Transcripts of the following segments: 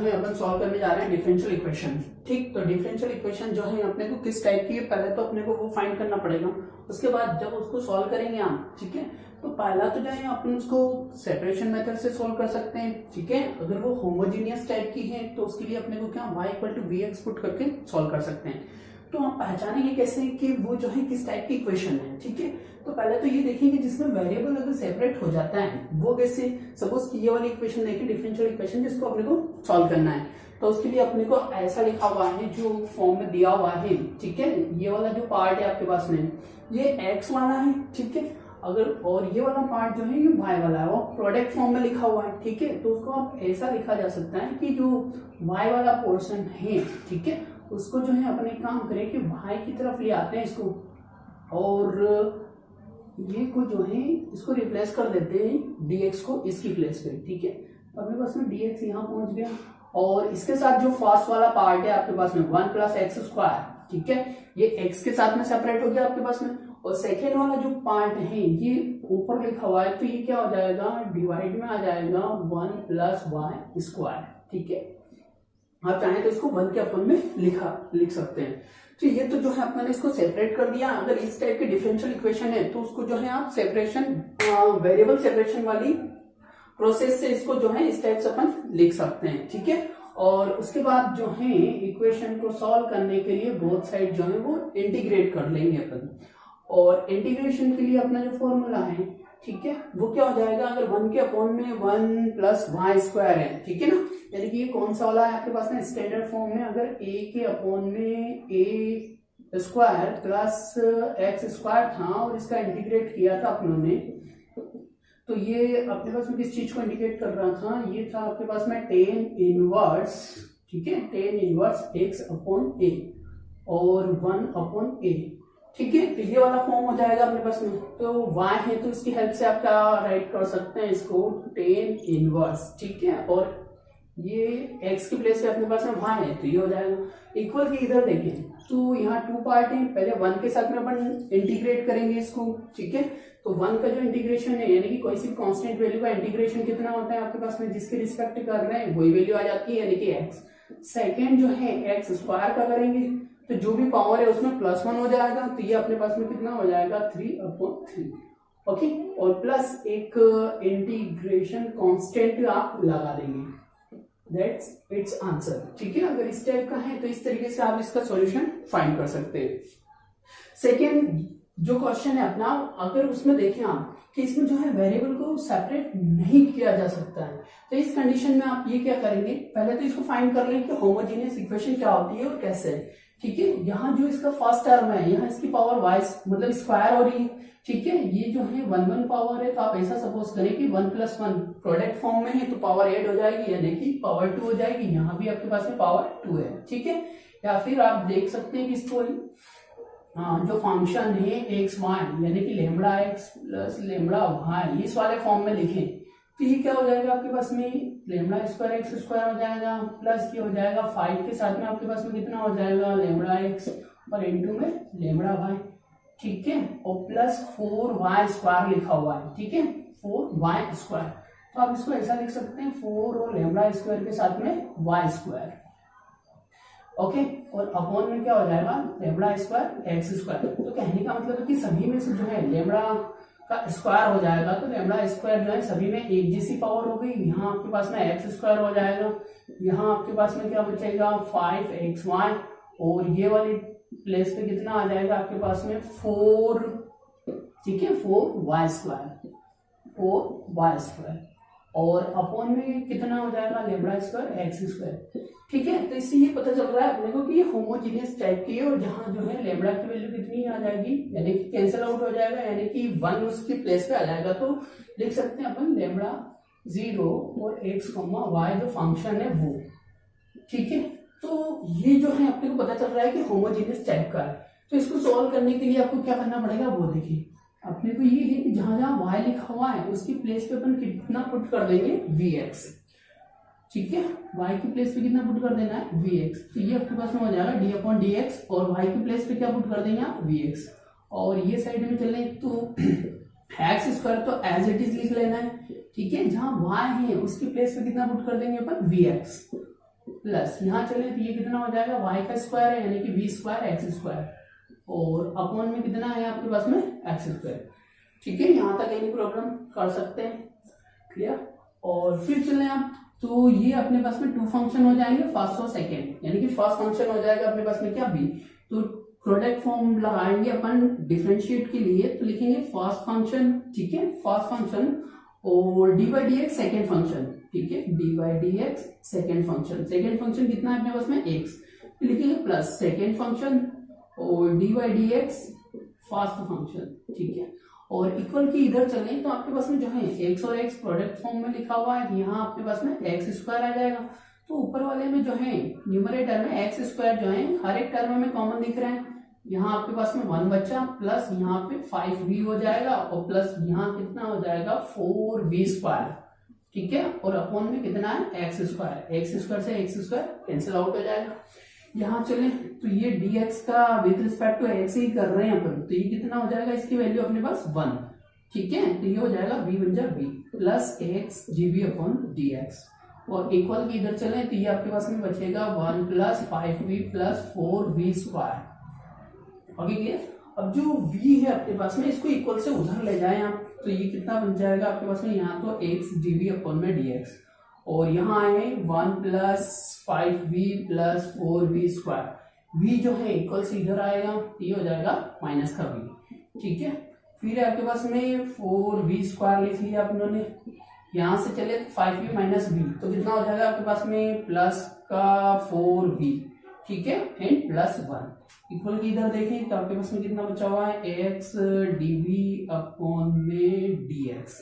है अपन सॉल्व करने जा रहे हैं डिफरेंशियल इक्वेशन। ठीक, तो डिफरेंशियल इक्वेशन जो है अपने को किस टाइप की है पहले तो अपने को वो फाइंड करना पड़ेगा। उसके बाद जब उसको सॉल्व करेंगे आप, ठीक है, तो पहला तो जो है अपन उसको सेपरेशन मेथड से सॉल्व कर सकते हैं। ठीक है, अगर वो होमोजीनियस टाइप की है तो उसके लिए अपने को क्या y equal to V x put करके सॉल्व कर सकते हैं। तो आप पहचानेंगे कैसे कि वो जो है किस टाइप की इक्वेशन है। ठीक है, तो पहले तो ये देखेंगे जिसमें वेरिएबल अगर सेपरेट हो जाता है वो कैसे। सपोज ये वाली इक्वेशन देखिए डिफरेंशियल इक्वेशन जिसको अपने को सॉल्व करना है, तो उसके लिए अपने को ऐसा लिखा हुआ है जो फॉर्म में दिया हुआ है। ठीक है, ये वाला जो पार्ट है आपके पास में ये x वाला है। ठीक है, अगर और ये वाला पार्ट जो है ये y वाला है, वो प्रोडक्ट फॉर्म में लिखा हुआ है। ठीक है, तो उसको आप ऐसा लिखा जा सकता है कि जो y वाला पोर्शन है, ठीक है, उसको जो है अपने काम करें कि y की तरफ ले आते हैं इसको, और ये को जो है इसको रिप्लेस कर देते हैं dx को इसकी प्लेस पे। ठीक है, अपने पास में dx यहाँ पहुंच गया, और इसके साथ जो फर्स्ट वाला पार्ट है आपके पास में 1 प्लस एक्स स्क्वायर, ठीक है, ये x के साथ में सेपरेट हो गया आपके पास में। और सेकेंड वाला जो पार्ट है ये ऊपर लिखा हुआ है, तो ये क्या हो जाएगा, डिवाइड में आ जाएगा 1 प्लस वाई स्क्वायर। ठीक है, आप चाहें तो इसको 1 के अपन में लिख सकते हैं। तो ये तो जो है अपने इसको सेपरेट कर दिया। अगर इस टाइप की डिफरेंशियल इक्वेशन है तो उसको जो है आप सेपरेशन वेरिएबल सेपरेशन वाली प्रोसेस से इसको जो है इस टाइप से अपन लिख सकते हैं। ठीक है, और उसके बाद जो है इक्वेशन को सॉल्व करने के लिए बोथ साइड जो है वो इंटीग्रेट कर लेंगे अपन। और इंटीग्रेशन के लिए अपना जो फॉर्मूला है, ठीक है, वो क्या हो जाएगा, अगर 1 के अपॉन में 1 प्लस वाई स्क्वायर है, ठीक है ना, यानी कि ये कौन सा वाला है आपके पास में स्टैंडर्ड फॉर्म में, अगर a के अपॉन में a square plus x square था और इसका इंटीग्रेट किया था अपनों ने, तो ये अपने पास में किस चीज को इंडिकेट कर रहा था, ये था आपके पास में टेन इनवर्स, ठीक है, tan inverse x upon a और 1 अपॉन a। ठीक है, तो ये वाला फॉर्म हो जाएगा अपने पास में। तो y है तो इसकी हेल्प से आप क्या राइट कर सकते हैं इसको, टेन इनवर्स। ठीक है, और ये x की प्लेस पे अपने पास में y है तो ये हो जाएगा इक्वल की इधर देखें तो यहाँ 2 पार्ट है, पहले 1 के साथ में अपन इंटीग्रेट करेंगे इसको। ठीक है, तो 1 का जो इंटीग्रेशन है यानी कि कोई सी कांस्टेंट वैल्यू का इंटीग्रेशन कितना होता है आपके पास में, जिसके रिस्पेक्ट कर रहे हैं वही वैल्यू आ जाती है यानी कि x। सेकेंड जो है एक्स स्क्वायर का करेंगे तो जो भी पावर है उसमें +1 हो जाएगा, तो ये अपने पास में कितना हो जाएगा 3 अपॉन 3। ओके, और प्लस एक इंटीग्रेशन कांस्टेंट आप लगा देंगे, दैट्स इट्स आंसर। ठीक है, अगर इस टाइप का है तो इस तरीके से आप इसका सॉल्यूशन फाइंड कर सकते हैं। सेकेंड जो क्वेश्चन है अपना, अगर उसमें देखें आप कि इसमें जो है वेरिएबल को सेपरेट नहीं किया जा सकता है, तो इस कंडीशन में आप ये क्या करेंगे, पहले तो इसको फाइंड कर लें कि होमोजेनियस इक्वेशन क्या होती है और कैसे है। ठीक है, यहाँ जो इसका फर्स्ट टर्म है यहाँ इसकी पावर y मतलब स्क्वायर हो रही है। ठीक है, ये जो है 1 पावर है, तो आप ऐसा सपोज करें कि 1 प्लस 1 प्रोडक्ट फॉर्म में है तो पावर 8 हो जाएगी यानी कि पावर 2 हो जाएगी, यहाँ भी आपके पास में पावर 2 है। ठीक है, या फिर आप देख सकते हैं कि इसको जो फंक्शन है एक्स वाई यानी कि lambda x plus lambda y इस वाले फॉर्म में लिखें तो ये क्या हो जाएगा आपके पास में लेमड़ा स्क्वायर एक्स स्क्वायर हो जाएगा, प्लस ये हो जाएगा 5 के साथ में आपके पास में कितना हो जाएगा लेमड़ा एक्स और इनटू में लेमड़ा वाई। ठीक है, और प्लस 4y स्क्वायर लिखा हुआ है। ठीक है, 4y स्क्वायर, तो आप इसको ऐसा लिख सकते हैं 4 और लेमड़ा स्क्वायर के साथ में y स्क्वायर। ओके, और अपॉन में क्या हो जाएगा लेमड़ा स्क्वायर एक्स स्क्वायर। तो कहने का मतलब है कि सभी में से जो है लेमड़ा का स्क्वायर हो जाएगा, तो लेमड़ा स्क्वायर जो है सभी में एक जैसी पावर हो गई। यहाँ आपके पास में एक्स स्क्वायर हो जाएगा, यहाँ आपके पास में क्या बचेगा 5xy, और ये वाली प्लेस पे कितना आ जाएगा आपके पास में 4। ठीक है, 4y स्क्वायर, 4y स्क्वायर, और अपॉन में कितना हो जाएगा लेमड़ा स्क्वायर एक्स स्क्वायर। ठीक है, तो इससे ये पता चल रहा है अपने को कि ये होमोजीनियस टाइप की है, और जहां जो है लेमड़ा की वैल्यू कितनी आ जाएगी यानी कि कैंसिल आउट हो जाएगा यानी कि 1 उसकी प्लेस पे आ जाएगा। तो लिख सकते हैं अपन लेमड़ा 0 और x, y जो फंक्शन है वो। ठीक है, तो ये जो है अपने को पता चल रहा है कि होमोजीनियस टाइप का है। तो इसको सॉल्व करने के लिए आपको क्या करना पड़ेगा वो देखिए, अपने को ये है कि जहां जहां y लिखा हुआ है उसकी प्लेस पे अपन कितना पुट कर देंगे vx। ठीक है, y की प्लेस पे कितना पुट कर देना है vx, तो ये आपके पास में हो जाएगा d अपॉन dx, और y की प्लेस पे क्या पुट कर देंगे आप vx, और ये साइड में चले तो एक्स स्क्वायर तो एज इट इज लिख लेना है। ठीक है, जहां y है उसकी प्लेस पे कितना पुट कर देंगे अपन vx, प्लस यहाँ चले तो ये कितना हो जाएगा y का स्क्वायर है यानी कि v स्क्वायर एक्स स्क्वायर, और अपॉन में कितना है आपके पास में एक्स स्क्वायर। ठीक है, यहाँ तक एनी प्रॉब्लम कर सकते हैं, क्लियर। और फिर चले आप, तो ये अपने पास में टू फंक्शन हो जाएंगे फर्स्ट और सेकेंड, यानी कि फर्स्ट फंक्शन हो जाएगा अपने पास में क्या v, तो प्रोडक्ट फॉर्म लगाएंगे अपन डिफरेंशिएट के लिए, तो लिखेंगे फर्स्ट फंक्शन, ठीक है, फर्स्ट फंक्शन और D by D x second function, ठीक है, D by D x second function, second function कितना है अपने पास में एक्स, तो लिखेंगे प्लस सेकेंड फंक्शन और D by D x first function, ठीक है। और इक्वल की इधर चलें तो आपके पास में जो है एक्स और एक्स प्रोडक्ट फॉर्म में लिखा हुआ है, यहाँ आपके पास में एक्स स्क्वायर आ जाएगा, तो ऊपर वाले में जो है न्यूमरेटर में एक्स स्क्वायर जो है हर एक टर्म में कॉमन दिख रहे हैं, यहाँ आपके पास में 1 बच्चा, प्लस यहाँ पे 5v हो जाएगा और प्लस यहाँ कितना हो जाएगा 4v स्क्वायर, ठीक है, और अपॉन में कितना है एक्स स्क्वायर, एक्स स्क्वायर से एक्स स्क्वायर कैंसिल आउट हो जाएगा। यहाँ चले तो ये dx का विद रिस्पेक्ट टू x ही कर रहे हैं अपन, तो ये कितना हो जाएगा, इसकी वैल्यू अपने पास 1, ठीक है, तो ये हो जाएगा v बन जाए v plus x dv upon dx, और इक्वल की इधर चले तो ये आपके पास में बचेगा 1 plus 5v plus 4v square. Okay clear. अब जो v है अपने पास में इसको इक्वल से उधर ले जाएं आप, तो ये कितना बन जाएगा आपके पास में, यहाँ तो x dv अपॉन में dx, और यहाँ आए 1 plus 5v plus 4v square, v जो है इक्वल से इधर आएगा, ये हो जाएगा माइनस का v, ठीक है। फिर आपके पास में 4v स्क्वायर लिख लिया अपनों, यहाँ से चले 5v माइनस v, तो कितना हो जाएगा आपके पास में प्लस का 4v, ठीक है, एंड प्लस 1 इक्वल की इधर देखें तो आपके पास में कितना बचा हुआ है x dv अपॉन में dx।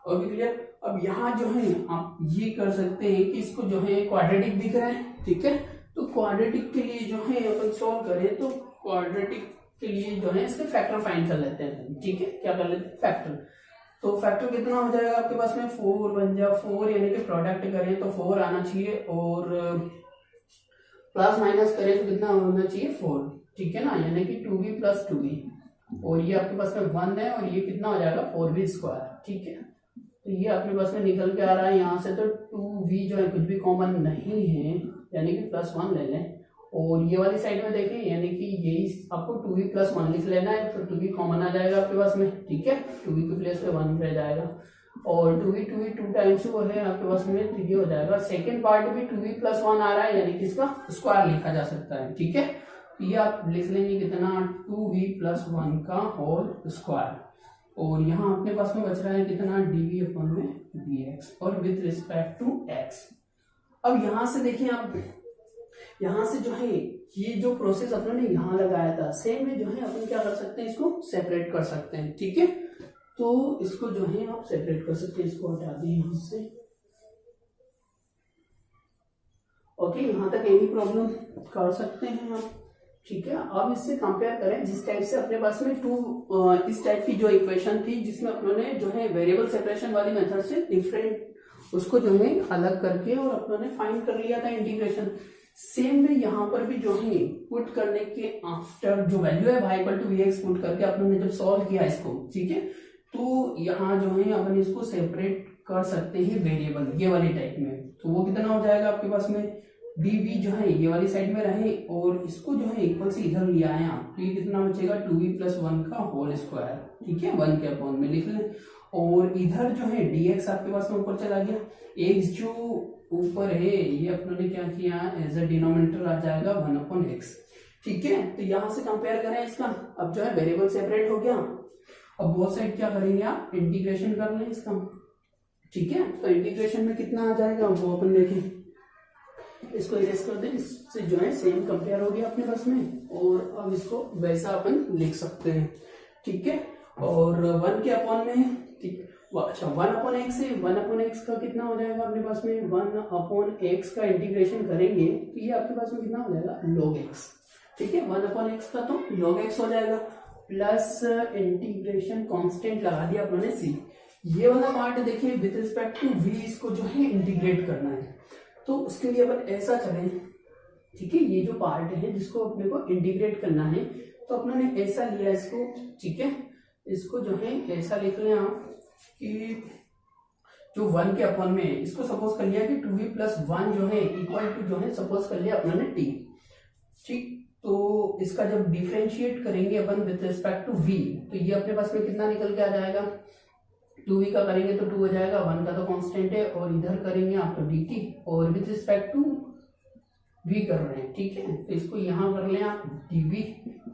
Okay clear. अब यहाँ जो है आप ये कर सकते हैं कि इसको जो है क्वाड्रेटिक दिख रहा है, ठीक है, तो क्वाड्रेटिक के लिए जो है अपन सॉल्व करें तो क्वाड्रेटिक के लिए जो है इसके फैक्टर फाइंड कर लेते हैं, ठीक है, क्या कर लेते हैं फैक्टर, तो फैक्टर कितना हो जाएगा आपके पास में 4 बन जा 4, यानी कि प्रोडक्ट करें तो 4 आना चाहिए और प्लस माइनस करें तो कितना होना चाहिए 4, ठीक है ना, यानी कि 2v प्लस 2v, और ये आपके पास में 1 है और ये कितना हो जाएगा 4v स्क्वायर, ठीक है, तो ये अपने पास में निकल के आ रहा है यहाँ से, तो 2v जो है कुछ भी कॉमन नहीं है, यानी कि प्लस 1 ले लें, और ये वाली साइड में देखें यानी कि यही आपको 2v प्लस 1 लिख लेना है, तो 2v कॉमन आ जाएगा आपके पास में, ठीक है, 2v के प्लेस पे 1 रह जाएगा, और 2v 2 टाइम्स वो है आपके पास में, तो ये हो जाएगा सेकेंड पार्ट भी 2v प्लस 1 आ रहा है, यानी कि इसका स्क्वायर लिखा जा सकता है, ठीक है, तो ये आप लिख लेंगे कितना 2v प्लस 1 का होल स्क्वायर, और यहाँ अपने पास में बच रहा है कितना dv अपॉन में dx और विद रिस्पेक्ट टू x। अब यहाँ से देखिए आप, यहाँ से जो है ये जो प्रोसेस अपने ने यहाँ लगाया था सेम में जो है अपन क्या कर सकते हैं, इसको सेपरेट कर सकते हैं, ठीक है, तो इसको जो है आप सेपरेट कर सकते हैं, इसको हटा दें यहाँ से। ओके, यहाँ तक एनी प्रॉब्लम कर सकते हैं आप, ठीक है। अब इससे कंपेयर करें जिस टाइप से अपने पास में इस टाइप की जो इक्वेशन थी जिसमें अपनों ने जो है वेरिएबल सेपरेशन वाली मेथड से डिफरेंट उसको जो है अलग करके और अपनों ने फाइंड कर लिया था इंटीग्रेशन, सेम में यहाँ पर भी जो है पुट करने के आफ्टर जो वैल्यू है y equal to vx put करके अपनों ने जब सॉल्व किया इसको, ठीक है, तो यहाँ जो है अपन इसको सेपरेट कर सकते हैं वेरिएबल ये वाली टाइप में, तो वो कितना हो जाएगा आपके पास में dv जो है ये वाली साइड में रहे और इसको जो है इक्वल से इधर लिया है आप, तो ये कितना बचेगा 2v प्लस 1 का होल स्क्वायर, ठीक है, 1 के अपॉन में लिख लें, और इधर जो है dx आपके पास में ऊपर चला गया, x जो ऊपर है ये अपनों ने क्या किया एज अ डिनोमिनेटर आ जाएगा 1 अपॉन x, ठीक है, तो यहाँ से कंपेयर करें इसका, अब जो है वेरिएबल सेपरेट हो गया, अब बोथ साइड क्या करेंगे आप इंटीग्रेशन कर लें इसका, ठीक है, तो इंटीग्रेशन में कितना आ जाएगा वो अपन देखें, इसको इरेज कर दें, इससे जो है सेम कंपेयर हो गया अपने पास में, और अब इसको वैसा अपन लिख सकते हैं, ठीक है, और 1 के अपॉन में, ठीक, अच्छा 1 अपॉन x है, 1 अपॉन x का कितना हो जाएगा अपने पास में 1 अपॉन x का इंटीग्रेशन करेंगे तो ये आपके पास में कितना हो जाएगा log x, ठीक है, 1 अपॉन x का तो log x हो जाएगा, प्लस इंटीग्रेशन कांस्टेंट लगा दिया अपने c, ये वाला पार्ट देखिए विद रिस्पेक्ट टू v इसको जो है इंटीग्रेट करना है, तो उसके लिए अपन ऐसा करें, ठीक है, ये जो पार्ट है जिसको अपने को इंटीग्रेट करना है तो अपने ने ऐसा लिया इसको, ठीक है, इसको जो है ऐसा लिख लें आप कि जो 1 के अपॉन में है, इसको सपोज कर लिया कि 2v प्लस 1 जो है इक्वल टू जो है सपोज कर लिया अपने टी। ठीक, तो इसका जब डिफरेंशिएट करेंगे अपन विद रिस्पेक्ट टू v, तो ये अपने पास में कितना निकल के आ जाएगा, 2v का करेंगे तो 2 हो जाएगा, 1 का तो कांस्टेंट है, और इधर करेंगे आप तो dt, और विद रिस्पेक्ट टू v कर रहे हैं। ठीक है, तो इसको यहाँ कर लें आप dv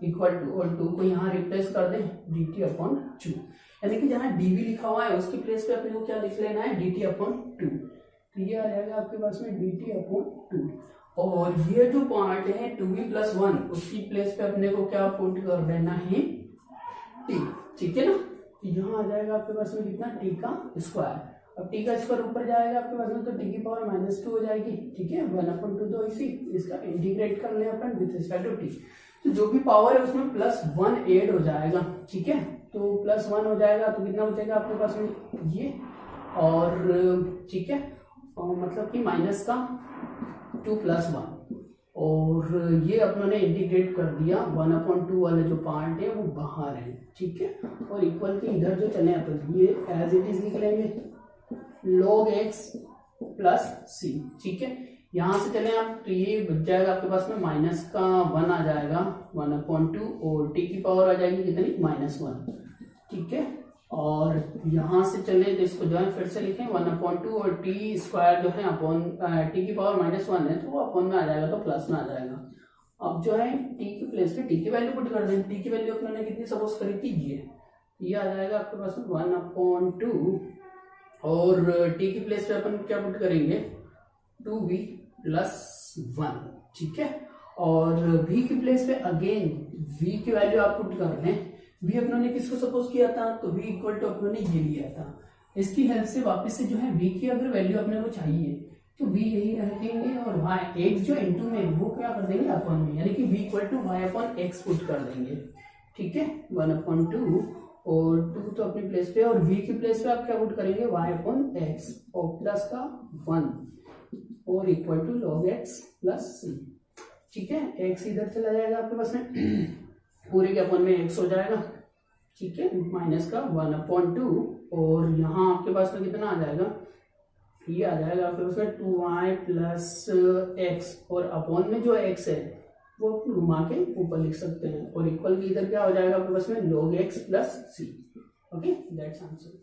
इक्वल टू, और 2 को यहाँ रिप्लेस कर दें dt अपॉन 2, यानी कि जहाँ dv लिखा हुआ है उसकी प्लेस पे अपने को क्या लिख लेना है, dt अपॉन 2। तो ये आ जाएगा आपके पास में dt अपॉन 2, और ये जो पार्ट है 2v प्लस 1 उसकी प्लेस पे अपने को क्या पुट कर देना है, t। ठीक है ना, तो यहाँ आ जाएगा आपके पास में कितना, t का स्क्वायर। अब t का स्क्वायर ऊपर जाएगा आपके पास में तो t की पावर -2 हो जाएगी। ठीक है, 1/2 तो इसी इसका इंटीग्रेट कर ले अपन विद रिस्पेक्ट टू t, तो जो भी पावर है उसमें +1 ऐड हो जाएगा। ठीक है, तो +1 हो जाएगा तो कितना बचेगा आपके पास में ये, और ठीक है, और मतलब कि माइनस का 2 + 1, और ये अपनों ने इंटीग्रेट कर दिया, 1/2 वाला जो पार्ट है वो बाहर है। ठीक है, और इक्वल के इधर जो चले तो ये एज इट इज लिख लेंगे log x प्लस c। ठीक है, यहां से चले आप तो ये बच जाएगा आपके पास में माइनस का 1 आ जाएगा 1/2, और t की पावर आ जाएगी कितनी, -1। ठीक है, और यहां से चले तो इसको जो है फिर से लिखें 1/2, और t स्क्वायर जो है अपॉन t की पावर -1 है तो वो अपॉन में आ जाएगा तो प्लस में आ जाएगा। अब जो है t की प्लेस पे t की वैल्यू पुट कर दें, t की वैल्यू अपने कितनी सपोज करी थी, ये आ जाएगा आपके पास में 1/2, और t की प्लेस पे अपन क्या पुट करेंगे, 2v प्लस 1। ठीक है, और v की प्लेस पे अगेन v की वैल्यू आप पुट कर लें। v अपनों ने किसको सपोज किया था, तो v इक्वल टू अपनों ने ये लिया था। इसकी हेल्प से वापस से जो है v की अगर वैल्यू अपने को चाहिए तो v यही रखेंगे, और y x जो इनटू में वो क्या कर देंगे अपॉन में, यानी कि v equal to y upon x put कर देंगे। ठीक है, 1/2 और 2 तो अपनी प्लेस पे, और v की प्लेस पे आप क्या पुट करेंगे, y अपॉन x, और प्लस का 1, और equal to log x plus c। ठीक है, x इधर चला जाएगा आपके पास में पूरे के अपॉन में x हो जाएगा। ठीक है, माइनस का 1/2, और यहाँ आपके पास में कितना आ जाएगा, ये आ जाएगा आपके पास में 2y प्लस x, और अपॉन में जो x है वो घुमा के ऊपर लिख सकते हैं, और इक्वल की इधर क्या हो जाएगा आपके पास में log x plus c। Okay, that's answer.